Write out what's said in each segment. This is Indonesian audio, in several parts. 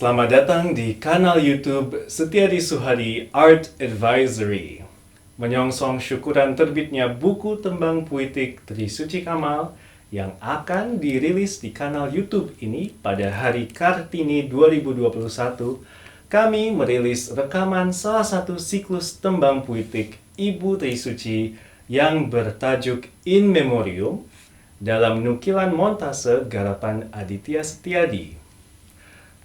Selamat datang di kanal YouTube Setiadi Suhadi Art Advisory. Menyongsong syukuran terbitnya buku tembang puitik Trisuci Kamal yang akan dirilis di kanal YouTube ini pada hari Kartini 2021, kami merilis rekaman salah satu siklus tembang puitik Ibu Trisuci yang bertajuk In Memoriam dalam nukilan montase garapan Aditya Setiadi.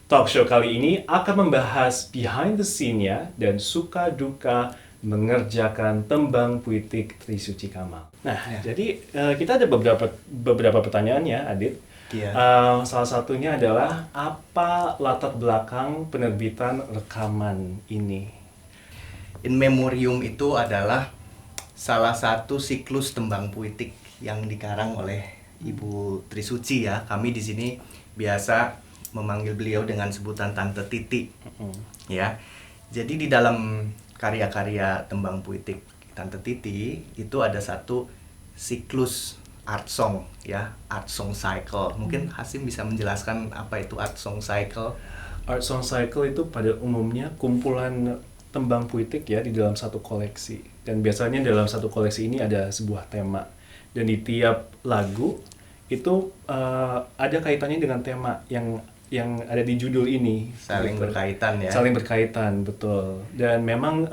Talkshow kali ini akan membahas behind the scene-nya dan suka duka mengerjakan tembang puitik Trisuci Kamal. Nah, jadi kita ada beberapa pertanyaan ya, Adit. Iya. Salah satunya adalah apa latar belakang penerbitan rekaman ini? In Memoriam itu adalah salah satu siklus tembang puitik yang dikarang oleh Ibu Trisuci ya. Kami di sini biasa memanggil beliau dengan sebutan Tante Titi. Ya. Jadi di dalam karya-karya tembang puitik Tante Titi itu ada satu siklus art song ya, art song cycle. Mungkin Hasim bisa menjelaskan apa itu art song cycle? Art song cycle itu pada umumnya kumpulan tembang puitik ya di dalam satu koleksi. Dan biasanya dalam satu koleksi ini ada sebuah tema. Dan di tiap lagu itu ada kaitannya dengan tema yang ada di judul ini. Saling gitu. berkaitan ya. Saling berkaitan, betul. Dan memang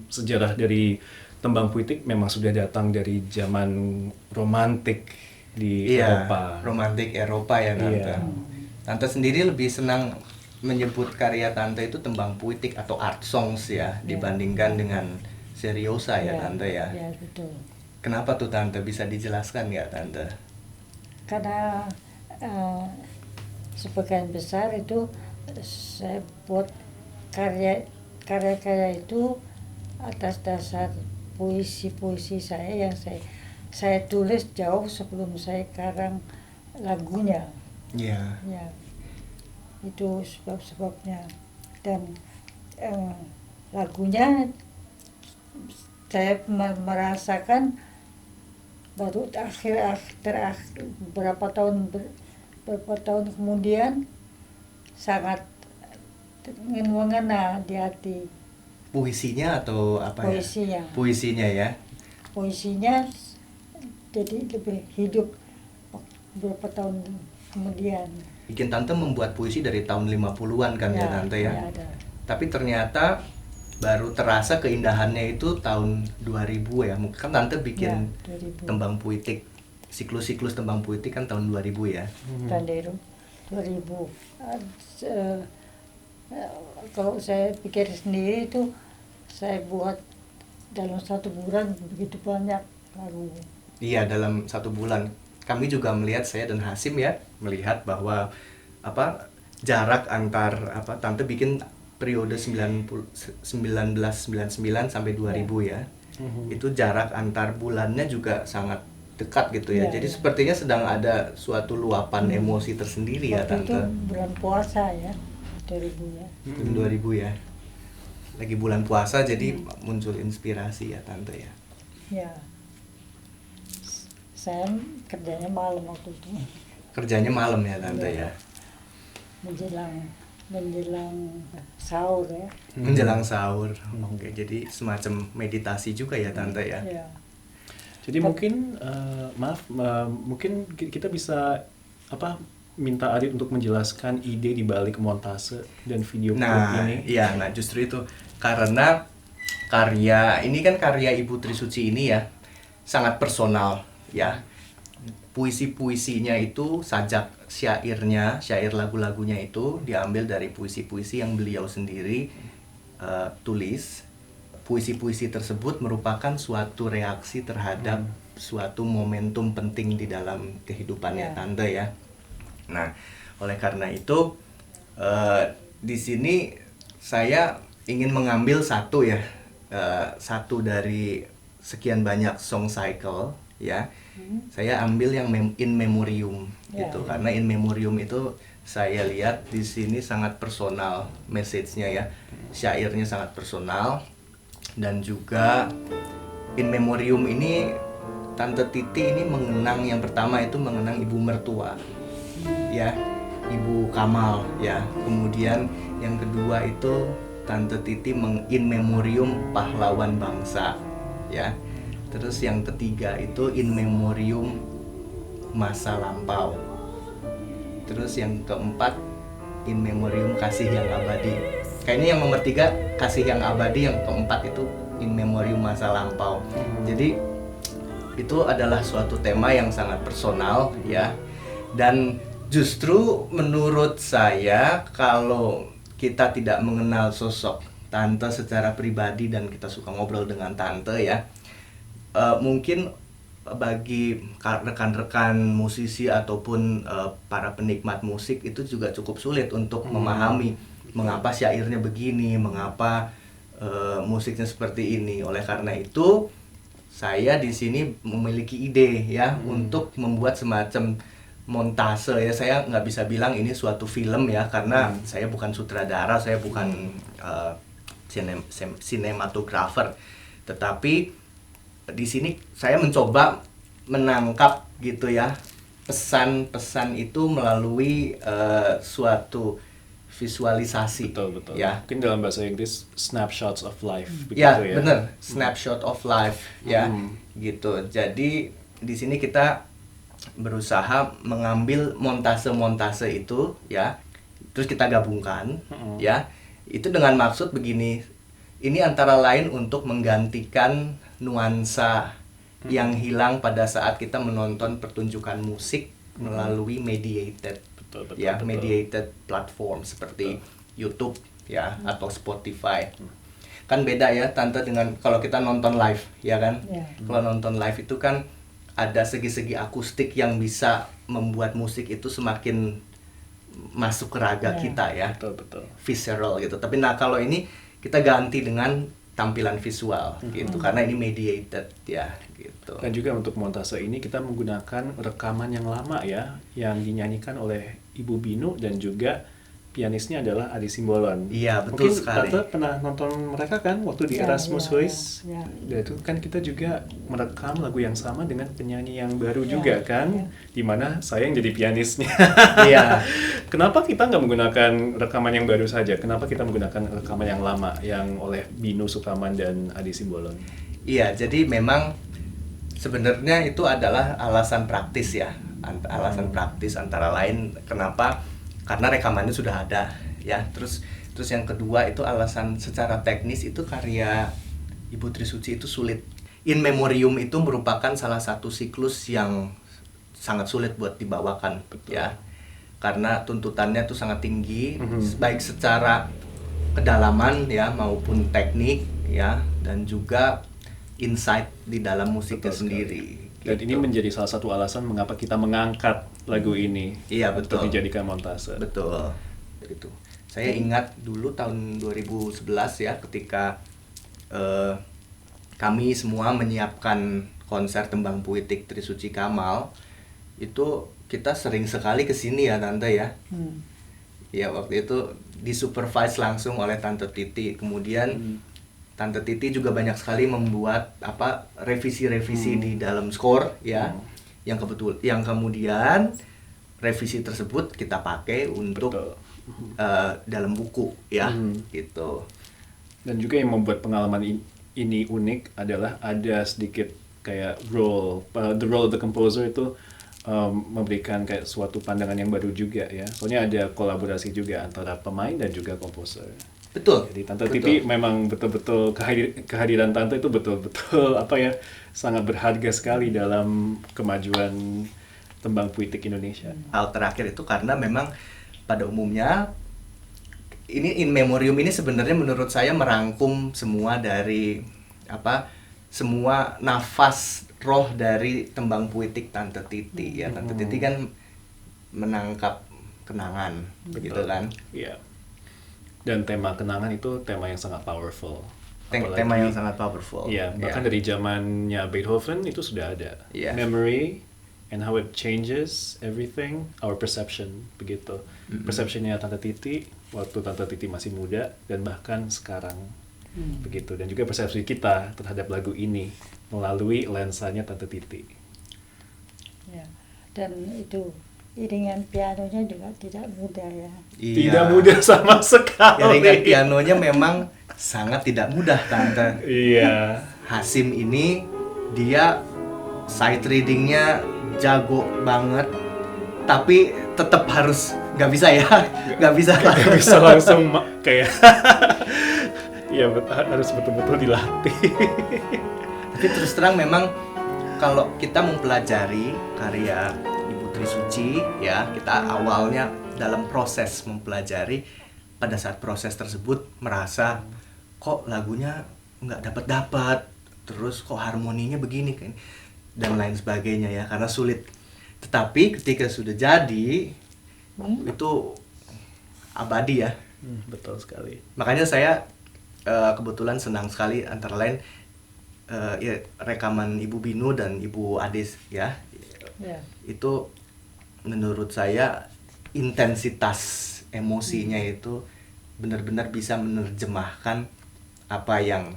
sejarah dari tembang puitik memang sudah datang dari zaman romantik di Eropa. Romantik Eropa ya Tante. Iya. Tante sendiri lebih senang menyebut karya Tante itu tembang puitik atau art songs ya, dibandingkan dengan seriosa ya Tante ya. Ya, betul. Kenapa tuh Tante, bisa dijelaskan nggak Tante? Karena sebagian besar itu saya buat karya-karya itu atas dasar puisi-puisi saya yang saya tulis jauh sebelum saya karang lagunya. Iya. Ya, itu sebab-sebabnya. Dan lagunya saya merasakan baru beberapa tahun kemudian sangat ingin mengena di hati. Puisinya atau apa Puisinya. ya? Puisinya ya. Puisinya jadi lebih hidup beberapa tahun kemudian. Bikin Tante membuat puisi dari tahun 50-an kan ya Tante ya. Ada. Tapi ternyata baru terasa keindahannya itu tahun 2000 ya. Mungkin kan Tante bikin 2000. tembang puitik, siklus tembang puitik kan tahun 2000 ya. Tahun 2000. Kalau saya pikir sendiri itu saya buat dalam 1 bulan begitu banyak lagu. Iya, dalam 1 bulan. Kami juga melihat, saya dan Hasim ya, melihat bahwa jarak antar Tante bikin periode 1999 sampai 2000 ya. Itu jarak antar bulannya juga sangat dekat gitu ya. Jadi sepertinya sedang ada suatu luapan emosi tersendiri ya Waktu itu Tante. bulan puasa ya, 2000 ya. 2000 ya. Lagi bulan puasa jadi muncul inspirasi ya Tante ya. Ya. Saya kerjanya malam waktu itu. Kerjanya malam ya Tante ya. Menjelang sahur ya. Menjelang sahur. Oke, jadi semacam meditasi juga ya Tante ya. Ya. Jadi mungkin mungkin kita bisa minta Adit untuk menjelaskan ide di balik montase dan video klip ini. Iya, justru itu karena karya ini kan karya Ibu Trisuci ini ya sangat personal ya. Puisi-puisinya itu, sajak syairnya, syair lagu-lagunya itu diambil dari puisi-puisi yang beliau sendiri tulis. Puisi-puisi tersebut merupakan suatu reaksi terhadap suatu momentum penting di dalam kehidupannya Tante ya. Nah, oleh karena itu di sini saya ingin mengambil satu dari sekian banyak song cycle ya. Saya ambil yang In Memoriam gitu, karena In Memoriam itu saya lihat di sini sangat personal message-nya ya. Syairnya sangat personal. Dan juga In Memoriam ini Tante Titi ini mengenang, yang pertama itu mengenang ibu mertua ya. Ibu Kamal ya. Kemudian yang kedua itu Tante Titi in memoriam pahlawan bangsa ya. Terus yang ketiga itu in memoriam masa lampau. Terus yang keempat in memoriam kasih yang abadi. Kayaknya yang nomor 3 kasih yang abadi, yang keempat itu in memoriam masa lampau. Jadi itu adalah suatu tema yang sangat personal ya. Dan justru menurut saya kalau kita tidak mengenal sosok Tante secara pribadi dan kita suka ngobrol dengan Tante ya, mungkin bagi rekan-rekan musisi ataupun para penikmat musik itu juga cukup sulit untuk memahami mengapa syairnya begini, mengapa musiknya seperti ini. Oleh karena itu saya di sini memiliki ide ya untuk membuat semacam montase ya. Saya nggak bisa bilang ini suatu film ya, karena saya bukan sutradara, saya bukan sinematografer. Tetapi di sini saya mencoba menangkap gitu ya pesan-pesan itu melalui suatu visualisasi. Betul. Ya. Mungkin dalam bahasa Inggris snapshots of life Ya, begitu ya. benar. Snapshot of life ya. Gitu. Jadi di sini kita berusaha mengambil montase-montase itu ya. Terus kita gabungkan ya. Itu dengan maksud begini. Ini antara lain untuk menggantikan nuansa yang hilang pada saat kita menonton pertunjukan musik melalui mediated Betul. mediated platform seperti YouTube ya atau Spotify. Kan beda ya Tante dengan kalau kita nonton live ya kan. Kalau nonton live itu kan ada segi-segi akustik yang bisa membuat musik itu semakin masuk ke raga kita ya. Betul. Visceral gitu. Tapi nah kalau ini kita ganti dengan tampilan visual gitu karena ini mediated ya gitu. Dan juga untuk montase ini kita menggunakan rekaman yang lama ya, yang dinyanyikan oleh Ibu Binu dan juga pianisnya adalah Adi Simbolon. Iya, betul Mungkin sekali. Tante pernah nonton mereka kan waktu di Ya, Erasmus ya, Voice. ya. Dan itu kan kita juga merekam lagu yang sama dengan penyanyi yang baru juga kan, dimana saya yang jadi pianisnya. Iya. Kenapa kita nggak menggunakan rekaman yang baru saja? Kenapa kita menggunakan rekaman yang lama yang oleh Binu Sukaman dan Adi Simbolon? Iya, jadi memang sebenarnya itu adalah alasan praktis ya. Alasan praktis antara lain kenapa? Karena rekamannya sudah ada ya. Terus yang kedua itu alasan secara teknis itu karya Ibu Trisuci itu sulit. In memoriam itu merupakan salah satu siklus yang sangat sulit buat dibawakan. Betul. Ya. Karena tuntutannya tuh sangat tinggi baik secara kedalaman ya maupun teknik ya dan juga insight di dalam musiknya sendiri. Dan ini menjadi salah satu alasan mengapa kita mengangkat lagu ini. Iya, untuk betul. dijadikan montase. Betul. Itu. Saya ingat dulu tahun 2011 ya ketika kami semua menyiapkan konser Tembang Puitik Trisuci Kamal. Itu kita sering sekali ke sini ya Tante ya. Ya waktu itu disupervise langsung oleh Tante Titi. Kemudian Tante Titi juga banyak sekali membuat revisi-revisi di dalam skor ya. Yang kemudian revisi tersebut kita pakai untuk dalam buku ya gitu. Dan juga yang membuat pengalaman ini unik adalah ada sedikit kayak the role of the composer itu memberikan kayak suatu pandangan yang baru juga ya. Soalnya ada kolaborasi juga antara pemain dan juga komposer. Betul. Jadi Tante Titi memang betul-betul kehadiran Tante itu betul-betul sangat berharga sekali dalam kemajuan tembang puitik Indonesia. Hal terakhir itu karena memang pada umumnya ini in memoriam ini sebenarnya menurut saya merangkum semua dari semua nafas roh dari tembang puitik Tante Titi ya. Tante Titi kan menangkap kenangan begitu kan. Iya. Dan tema kenangan itu tema yang sangat powerful. Tema yang sangat powerful. Iya, bahkan dari zamannya Beethoven itu sudah ada. Iya. Memory and how it changes everything, our perception begitu. Perceptionnya Tante Titi waktu Tante Titi masih muda dan bahkan sekarang begitu. Dan juga persepsi kita terhadap lagu ini melalui lensanya Tante Titi. Ya. Dan itu iringan pianonya juga tidak mudah ya. Tidak mudah sama sekali. Iringan pianonya memang sangat tidak mudah, Tante. Iya. Hasim ini dia sight readingnya jago banget, tapi tetap harus nggak bisa ya, nggak bisa langsung kayak ya harus betul-betul dilatih. Tapi terus terang memang kalau kita mempelajari karya Ibu Trisuci ya, kita awalnya dalam proses mempelajari, pada saat proses tersebut merasa kok lagunya nggak dapat, terus kok harmoninya begini kan, dan lain sebagainya ya, karena sulit. Tetapi ketika sudah jadi itu abadi ya. Betul sekali. Makanya saya kebetulan senang sekali antara lain ya, rekaman Ibu Binu dan Ibu Adis ya. Ya. Itu menurut saya intensitas emosinya itu benar-benar bisa menerjemahkan apa yang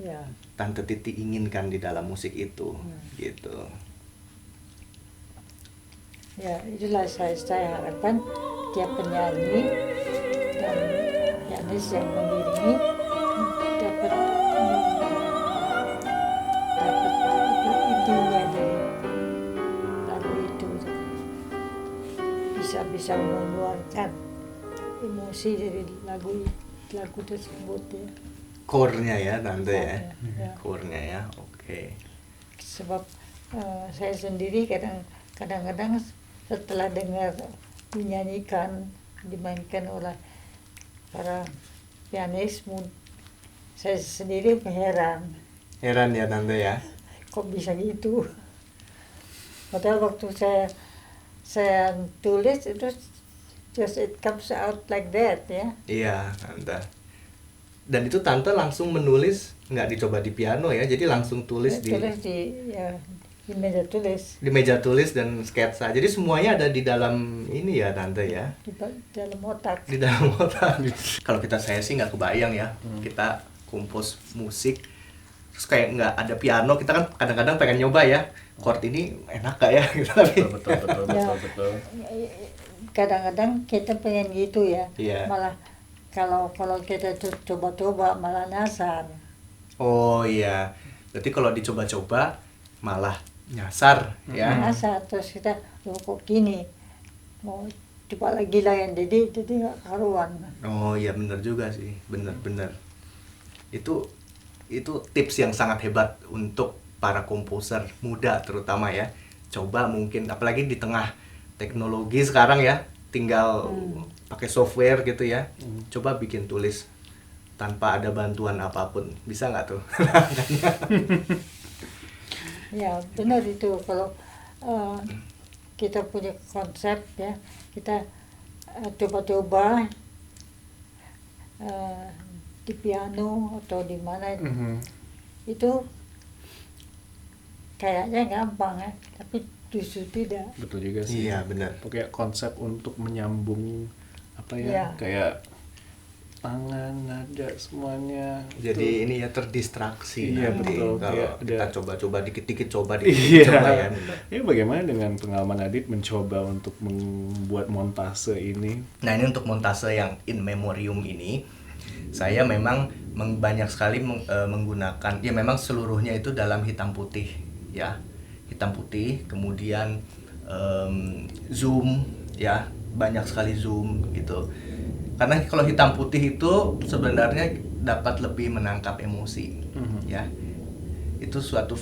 Ya. Tante Titi inginkan di dalam musik itu gitu. Ya, itulah saya harapkan tiap penyanyi dan pianis yang mengiringi dapat itu intinya dari lagu itu, bisa mengeluarkan emosi dari lagu tersebut ya. Core-nya ya Tante ya. Ya. Core-nya ya. Oke. Sebab saya sendiri kadang-kadang setelah dengar dinyanyikan, dimainkan oleh para pianis, saya sendiri heran, Heran ya Tante ya. kok bisa gitu. Padahal waktu saya tulis itu just it comes out like that ya. Iya Tante. Dan itu Tante langsung menulis, nggak dicoba di piano ya, jadi langsung tulis di meja tulis, di meja tulis dan sketsa. Jadi semuanya ada di dalam ini ya Tante ya. di dalam otak. Di dalam otak. Kalau saya sih nggak kebayang ya, kita kompos musik terus kayak nggak ada piano, kita kan kadang-kadang pengen nyoba ya, chord ini enak gak ya gitu. Betul. Kadang-kadang kita pengen gitu ya. Iya. Malah kalau kita coba-coba malah nyasar. Oh iya, berarti kalau dicoba-coba malah nyasar ya. Nyasar terus kita kok gini, mau coba lagi lah yang jadi nggak karuan. Oh iya benar juga sih, benar. Itu tips yang sangat hebat untuk para komposer muda terutama ya. Coba mungkin, apalagi di tengah teknologi sekarang ya, tinggal pakai software gitu ya. Coba bikin tulis tanpa ada bantuan apapun, bisa nggak tuh? Ya benar itu, kalau kita punya konsep ya, kita coba-coba di piano atau di mana itu kayaknya gampang ya, tapi justru tidak. Betul juga sih. Iya benar. Pakai konsep untuk menyambung apa ya, Iya. kayak tangan, nada, semuanya. Jadi ini ya terdistraksi Iya, nanti betul. kalau Kayak kita ada- coba-coba dikit-dikit coba Iya. ya. Benar. Ya bagaimana dengan pengalaman Adit mencoba untuk membuat montase ini? Nah ini untuk montase yang in memoriam ini, saya memang banyak sekali menggunakan, ya memang seluruhnya itu dalam hitam putih ya, hitam putih, kemudian zoom ya, banyak sekali zoom gitu. Karena kalau hitam putih itu sebenarnya dapat lebih menangkap emosi ya. Itu suatu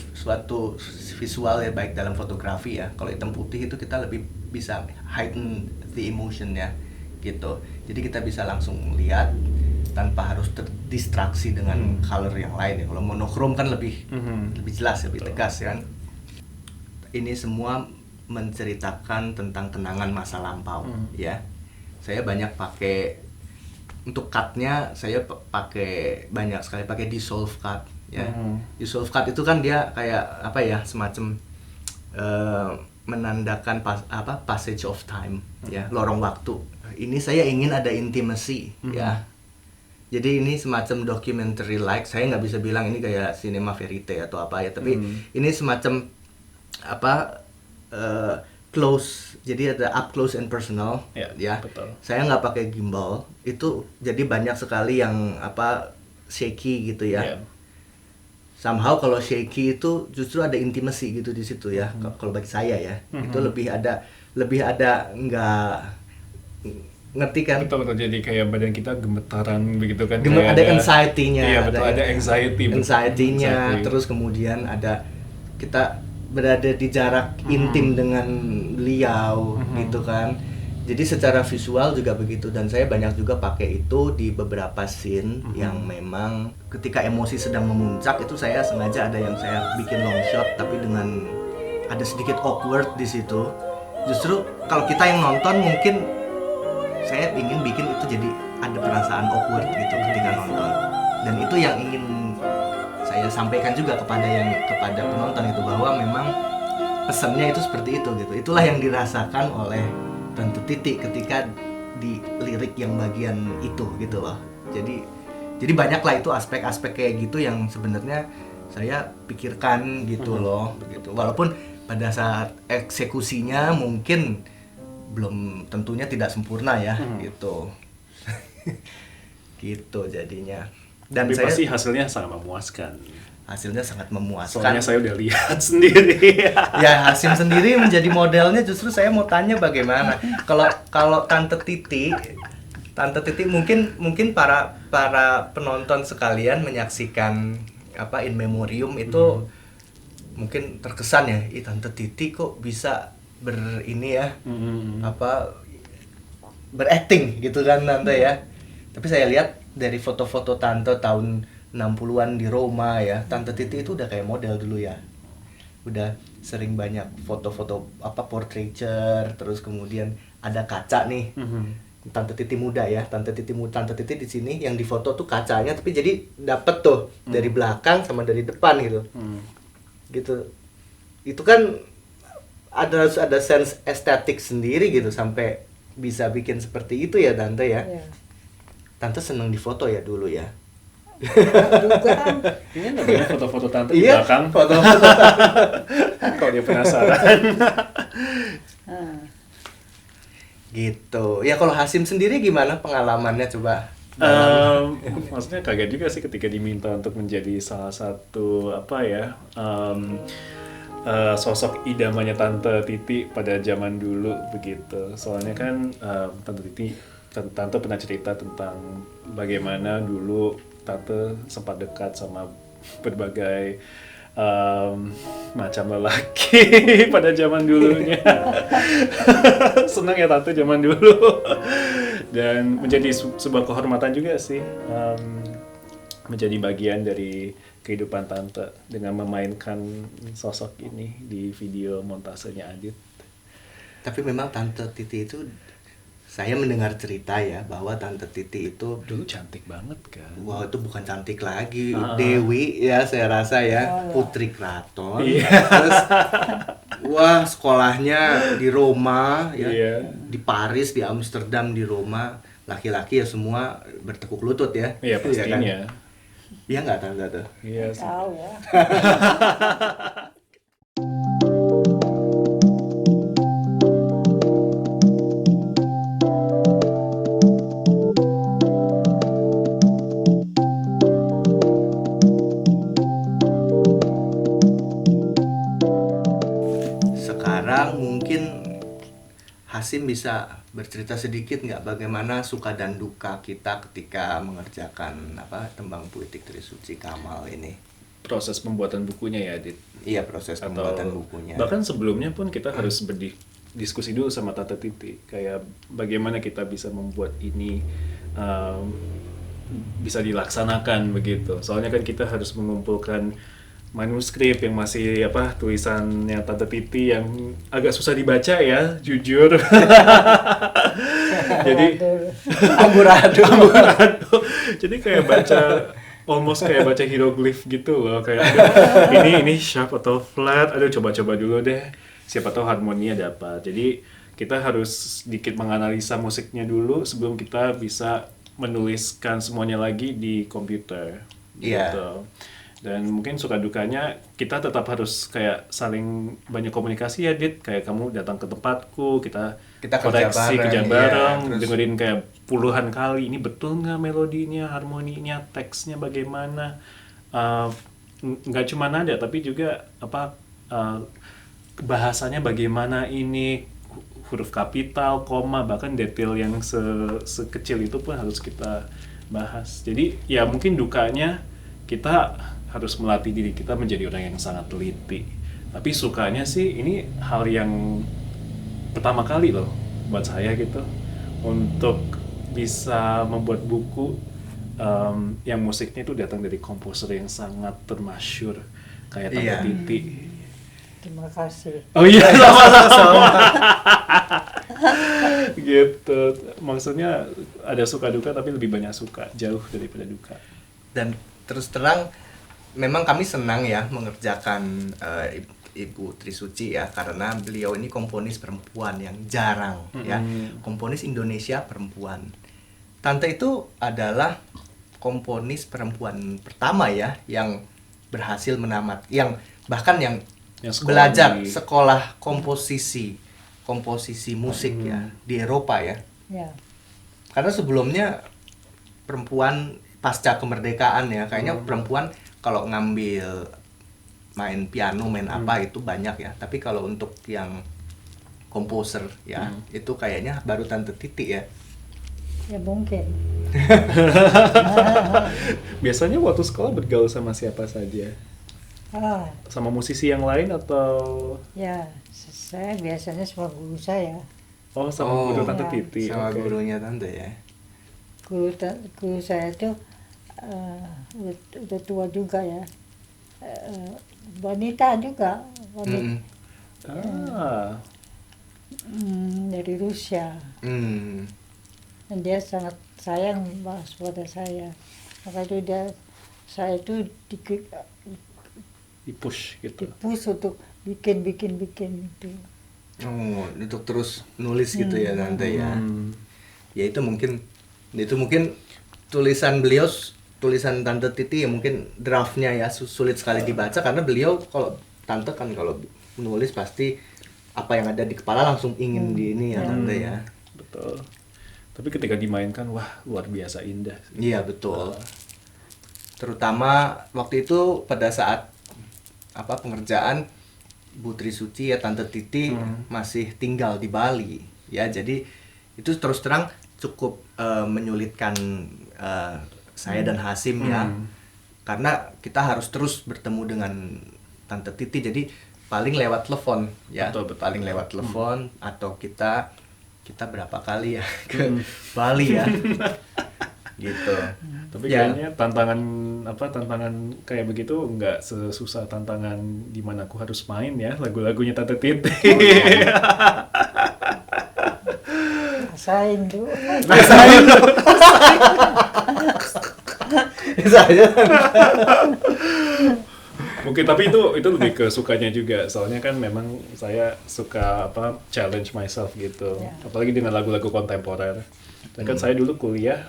visual ya, baik dalam fotografi ya. Kalau hitam putih itu kita lebih bisa heighten the emotion ya gitu. Jadi kita bisa langsung lihat tanpa harus terdistraksi dengan color yang lain ya. Kalau monokrom kan lebih jelas, lebih tegas kan. Ini semua menceritakan tentang kenangan masa lampau ya. Saya banyak pakai, untuk cut-nya saya pakai banyak sekali, pakai dissolve cut ya. Dissolve cut itu kan dia kayak apa ya, semacam menandakan passage of time ya, lorong waktu. Ini saya ingin ada intimacy ya. Jadi ini semacam documentary like, saya nggak bisa bilang ini kayak cinema verite atau apa ya, tapi ini semacam apa, close, jadi ada up close and personal, Ya, betul. Saya nggak pakai gimbal, itu jadi banyak sekali yang shaky gitu ya. Ya. Somehow kalau shaky itu justru ada intimacy gitu di situ ya. Kalau bagi saya ya, itu lebih ada nggak ngerti kan? Betul, jadi kayak badan kita gemetaran begitu kan. Ada anxiety-nya. Iya, betul, ada anxiety. Anxiety-nya, Exactly. terus kemudian ada kita berada di jarak intim dengan beliau gitu kan. Jadi secara visual juga begitu, dan saya banyak juga pakai itu di beberapa scene yang memang ketika emosi sedang memuncak itu saya sengaja ada yang saya bikin long shot tapi dengan ada sedikit awkward di situ. Justru kalau kita yang nonton mungkin saya ingin bikin itu jadi ada perasaan awkward gitu ketika nonton, dan itu yang ingin saya sampaikan juga kepada penonton itu, bahwa memang pesannya itu seperti itu gitu. Itulah yang dirasakan oleh Tante Titi ketika di lirik yang bagian itu gitu loh. Jadi banyaklah itu aspek-aspek kayak gitu yang sebenarnya saya pikirkan gitu loh begitu. Walaupun pada saat eksekusinya mungkin belum, tentunya tidak sempurna ya gitu. Gitu jadinya. Dan Tapi saya pasti hasilnya sangat memuaskan. hasilnya sangat memuaskan. Soalnya saya udah lihat sendiri. Ya, Hasim sendiri menjadi modelnya, justru saya mau tanya bagaimana. Kalau Tante Titi mungkin para penonton sekalian menyaksikan In Memoriam itu mungkin terkesan ya, Tante Titi kok bisa berakting gitu kan Tante ya. Tapi saya lihat dari foto-foto Tante tahun 60-an di Roma ya, Tante Titi itu udah kayak model dulu ya. Udah sering banyak foto-foto portraiture, terus kemudian ada kaca nih. Tante Titi muda ya, Tante Titi di sini yang difoto tuh kacanya, tapi jadi dapet tuh dari belakang sama dari depan gitu. Gitu. Itu kan ada sense estetik sendiri gitu sampai bisa bikin seperti itu ya Tante ya. Ya. Tante seneng difoto ya dulu ya. Juga Ini namanya foto-foto tante di Iya, belakang. foto-foto. Kalau dia penasaran. ah, Gitu. Ya kalau Hasim sendiri gimana pengalamannya coba? Maksudnya kaget juga sih ketika diminta untuk menjadi salah satu sosok idamanya Tante Titi pada zaman dulu begitu. Soalnya kan Tante pernah cerita tentang bagaimana dulu Tante sempat dekat sama berbagai macam lelaki pada zaman dulunya. Senang ya Tante zaman dulu. Dan menjadi sebuah kehormatan juga sih menjadi bagian dari kehidupan Tante dengan memainkan sosok ini di video montasenya Adit. Tapi memang Tante Titi itu, saya mendengar cerita ya bahwa Tante Titi itu Dulu cantik banget kan. wah itu bukan cantik lagi, Dewi ya saya rasa ya, Putri Keraton. Terus wah sekolahnya di Roma ya, di Paris, di Amsterdam, di Roma, laki-laki ya semua bertekuk lutut ya. Iya pastinya. Iya nggak Tante tuh? Iya sih. tahu ya. Sekarang mungkin Hasim bisa bercerita sedikit nggak bagaimana suka dan duka kita ketika mengerjakan tembang puitik Trisuci Kamal ini? Proses pembuatan bukunya ya Adit. Iya, proses pembuatan bukunya. Bahkan sebelumnya pun kita harus berdiskusi dulu sama Tante Titi kayak bagaimana kita bisa membuat ini bisa dilaksanakan begitu. Soalnya kan kita harus mengumpulkan manuskrip yang masih tulisannya Tante Titi yang agak susah dibaca ya, jujur. Jadi amburadul. Jadi kayak almost kayak baca hieroglif gitu loh, kayak ini sharp atau flat, coba-coba dulu deh, siapa tahu harmoninya dapat. Jadi kita harus sedikit menganalisa musiknya dulu sebelum kita bisa menuliskan semuanya lagi di komputer. Iya. Gitu. Dan mungkin suka dukanya kita tetap harus kayak saling banyak komunikasi ya, Dit. Kayak kamu datang ke tempatku, kita koreksi kerja bareng, terus dengerin kayak puluhan kali, ini betul nggak melodinya, harmoninya, teksnya bagaimana. Nggak cuma nada, tapi juga bahasanya bagaimana ini, huruf kapital, koma, bahkan detail yang sekecil itu pun harus kita bahas. Jadi ya mungkin dukanya kita harus melatih diri kita menjadi orang yang sangat teliti. Tapi sukanya sih ini hal yang pertama kali loh buat saya gitu, untuk bisa membuat buku yang musiknya itu datang dari komposer yang sangat termasyur kayak Tante Titi. Terima kasih. Oh iya, sama-sama. Gitu. Maksudnya ada suka duka, tapi lebih banyak suka jauh daripada duka. Dan terus terang memang kami senang ya mengerjakan Ibu Trisuci ya, karena beliau ini komponis perempuan yang jarang ya, komponis Indonesia perempuan. Tante itu adalah komponis perempuan pertama ya yang berhasil yang bahkan yang belajar sekolah komposisi musik ya di Eropa ya. Ya. Karena sebelumnya perempuan pasca kemerdekaan ya, kayaknya perempuan kalau ngambil main piano, main apa itu banyak ya. Tapi kalau untuk yang komposer ya, itu kayaknya baru Tante Titi ya. Ya mungkin. Biasanya waktu sekolah bergaul sama siapa saja? Sama musisi yang lain atau? Ya, saya biasanya sama guru saya. Oh, sama guru Tante ya. Titi. Sama gurunya Tante ya. Guru saya itu udah tua juga ya, wanita juga, dari Rusia. Dan dia sangat sayang pada saya, makanya saya itu dipush gitu. Dipush untuk bikin itu. Untuk terus nulis gitu ya Tante ya. Ya itu mungkin tulisan Tante Titi ya mungkin draftnya ya sulit sekali dibaca, karena beliau kalau Tante kan kalau menulis pasti apa yang ada di kepala langsung ingin di ini ya Tante ya. Betul. Tapi ketika dimainkan, wah luar biasa indah. Iya betul. Terutama waktu itu pada saat pengerjaan Bu Trisuci ya Tante Titi masih tinggal di Bali ya, jadi itu terus terang cukup menyulitkan saya dan Hasim ya, karena kita harus terus bertemu dengan Tante Titi, jadi paling lewat telepon ya. Betul. Paling lewat telepon atau kita berapa kali ya ke Bali ya. Gitu. Tapi kayaknya tantangan kayak begitu nggak sesusah tantangan di mana aku harus main ya lagu-lagunya Tante Titi. Rasain tuh. Mungkin tapi itu lebih ke sukanya juga, soalnya kan memang saya suka challenge myself gitu, apalagi dengan lagu-lagu kontemporer. Dan kan saya dulu kuliah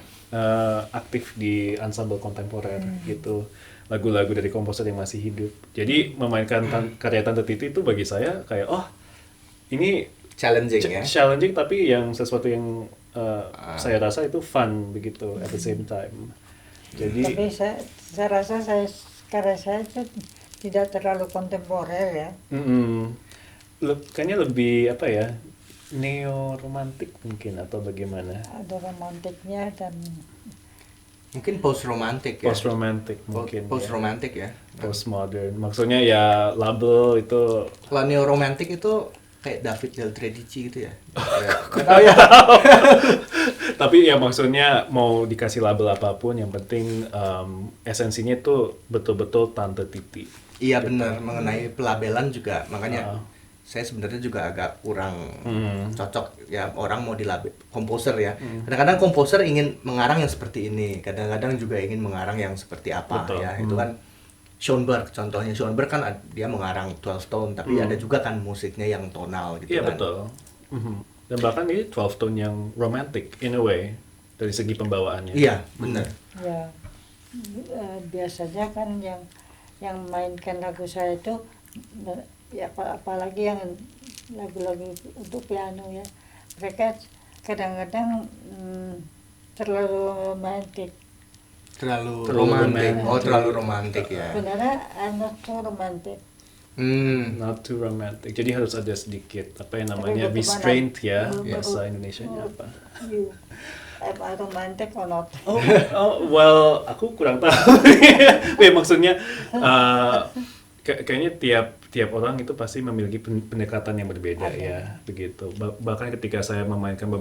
aktif di ensemble kontemporer gitu, lagu-lagu dari komposer yang masih hidup. Jadi memainkan karya Tante Titi itu bagi saya kayak ini challenging tapi yang sesuatu yang saya rasa itu fun begitu at the same time. Jadi tapi saya rasa karya saya itu tidak terlalu kontemporer ya. Kayaknya lebih neo romantik mungkin atau bagaimana? Ada romantiknya dan mungkin post romantik mungkin. Post romantik ya. Postmodern. Maksudnya ya label itu. Kalau neo romantik itu kayak David Del Tredici gitu ya. Tapi ya maksudnya mau dikasih label apapun yang penting esensinya itu betul-betul Tante Titi. Iya benar, mengenai pelabelan juga makanya saya sebenarnya juga agak kurang cocok ya, orang mau dilabel komposer ya. Kadang-kadang komposer ingin mengarang yang seperti ini, kadang-kadang juga ingin mengarang yang seperti apa. Betul. Ya. Itu kan Schoenberg contohnya. Schoenberg kan dia mengarang 12 tone, tapi ada juga kan musiknya yang tonal gitu. Iya, kan. Betul. Dan bahkan ini 12 tone yang romantic in a way dari segi pembawaannya. Iya, benar. Ya biasanya kan yang yang mainkan lagu saya itu ya apalagi yang lagu-lagu untuk piano ya, mereka kadang-kadang terlalu romantis. Terlalu Terlalu romantis. romantis. Oh, terlalu romantis ya. Sebenarnya I'm not so romantic. Not too romantic. Jadi harus ada sedikit apa yang namanya Tapi bagaimana? restraint ya, Yes. bahasa Indonesianya apa? You, am I romantic or not? Well, aku kurang tahu. Ya, maksudnya kayaknya tiap orang itu pasti memiliki pendekatan yang berbeda ya, begitu. Bahkan ketika saya memainkan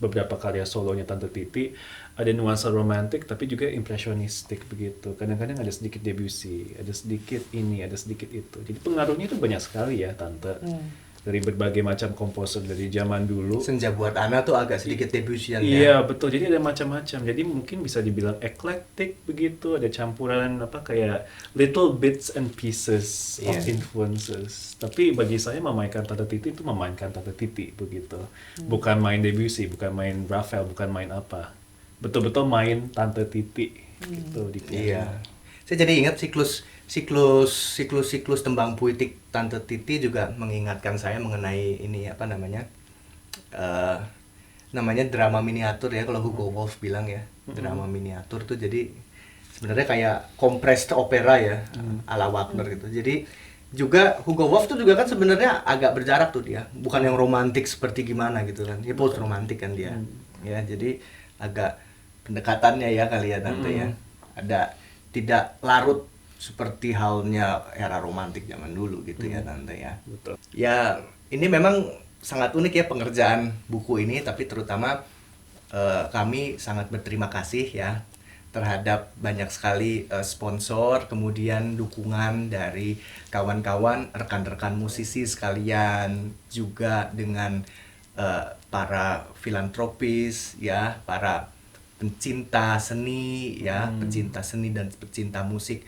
beberapa karya solonya Tante Titi, ada nuansa romantik tapi juga impresionistik begitu. Kadang-kadang ada sedikit Debussy, ada sedikit ini, ada sedikit itu. Jadi pengaruhnya itu banyak sekali ya, Tante. Dari berbagai macam komposer dari zaman dulu. Senja buat Ana tuh agak sedikit Debussyan ya. Iya betul, jadi ada macam-macam. Jadi mungkin bisa dibilang eclectic begitu, ada campuran apa kayak little bits and pieces of influences. Tapi bagi saya memainkan Tante Titi itu memainkan Tante Titi begitu. Bukan main Debussy, bukan main Ravel, bukan main apa. Betul-betul main Tante Titi gitu di piano. Iya. Saya jadi ingat siklus tembang puitik Tante Titi juga mengingatkan saya mengenai ini apa namanya drama miniatur ya, kalau Hugo Wolf bilang ya. Drama miniatur tuh jadi sebenarnya kayak compressed opera ya, ala Wagner gitu. Jadi juga Hugo Wolf tuh juga kan sebenarnya agak berjarak tuh dia, bukan yang romantik seperti gimana gitu kan. Dia post romantik kan dia. Ya, jadi agak pendekatannya ya kali ya Tante ya. Ada tidak larut seperti halnya era romantik zaman dulu gitu ya Tante ya. Betul. Ya, ini memang sangat unik ya pengerjaan buku ini, tapi terutama kami sangat berterima kasih ya terhadap banyak sekali sponsor, kemudian dukungan dari kawan-kawan, rekan-rekan musisi sekalian, juga dengan para filantropis ya, para pencinta seni ya, pencinta seni dan pencinta musik.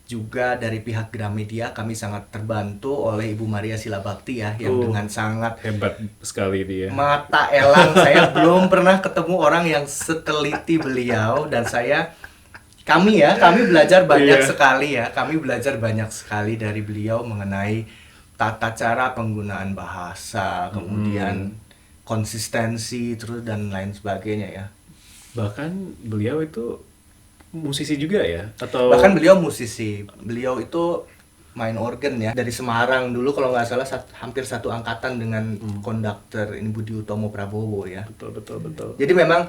Juga dari pihak Gramedia kami sangat terbantu oleh Ibu Maria Silabakti ya, yang dengan sangat Hebat sekali dia. mata elang. Saya belum pernah ketemu orang yang seteliti beliau, dan kami belajar banyak sekali ya. Kami belajar banyak sekali dari beliau mengenai tata cara penggunaan bahasa, kemudian konsistensi terus dan lain sebagainya ya. Bahkan beliau itu musisi juga ya? Atau Bahkan beliau musisi. Beliau itu main organ ya, dari Semarang dulu kalau nggak salah hampir satu angkatan dengan konduktor ini Budi Utomo Prabowo ya. betul. Jadi memang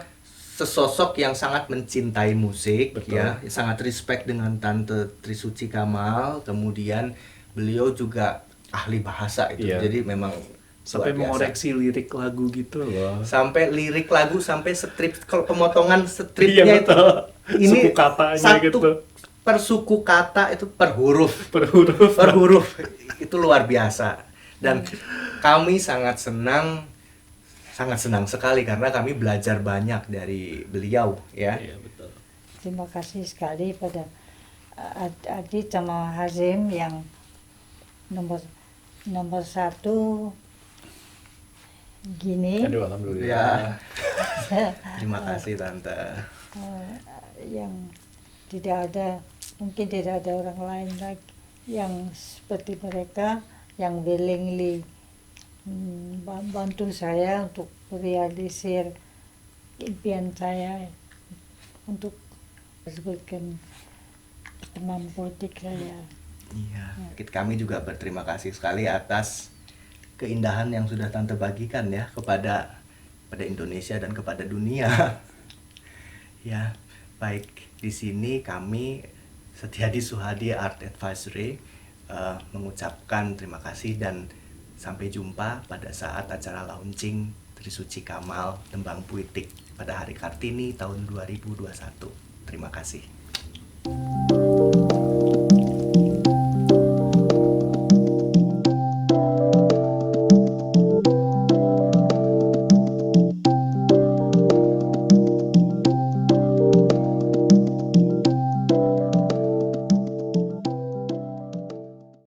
sesosok yang sangat mencintai musik. Betul. Ya, sangat respect dengan Tante Trisuci Kamal. Kemudian beliau juga ahli bahasa itu. Iya. Jadi memang Sampai luar biasa. mengoreksi lirik lagu gitu loh. Sampai lirik lagu, sampai strip, kalau pemotongan stripnya Iya, itu betul. ini Suku katanya satu gitu. per suku kata itu per huruf Per huruf. per huruf itu luar biasa. Dan kami sangat senang sekali karena kami belajar banyak dari beliau ya. Iya, betul. Terima kasih sekali pada Adit sama Hazim yang nomor satu gini. Aduh, alhamdulillah. Ya. Terima kasih Tante. Yang mungkin tidak ada orang lain lagi yang seperti mereka yang willingly bantu saya untuk realisir impian saya untuk sebutkan pertemuan politik saya. Iya, kami juga berterima kasih sekali atas keindahan yang sudah Tante bagikan ya kepada Indonesia dan kepada dunia. Ya, baik, di sini kami Setiadi Suhadi Art Advisory mengucapkan terima kasih dan sampai jumpa pada saat acara launching Trisuci Kamal Tembang Puitik pada Hari Kartini tahun 2021. Terima kasih.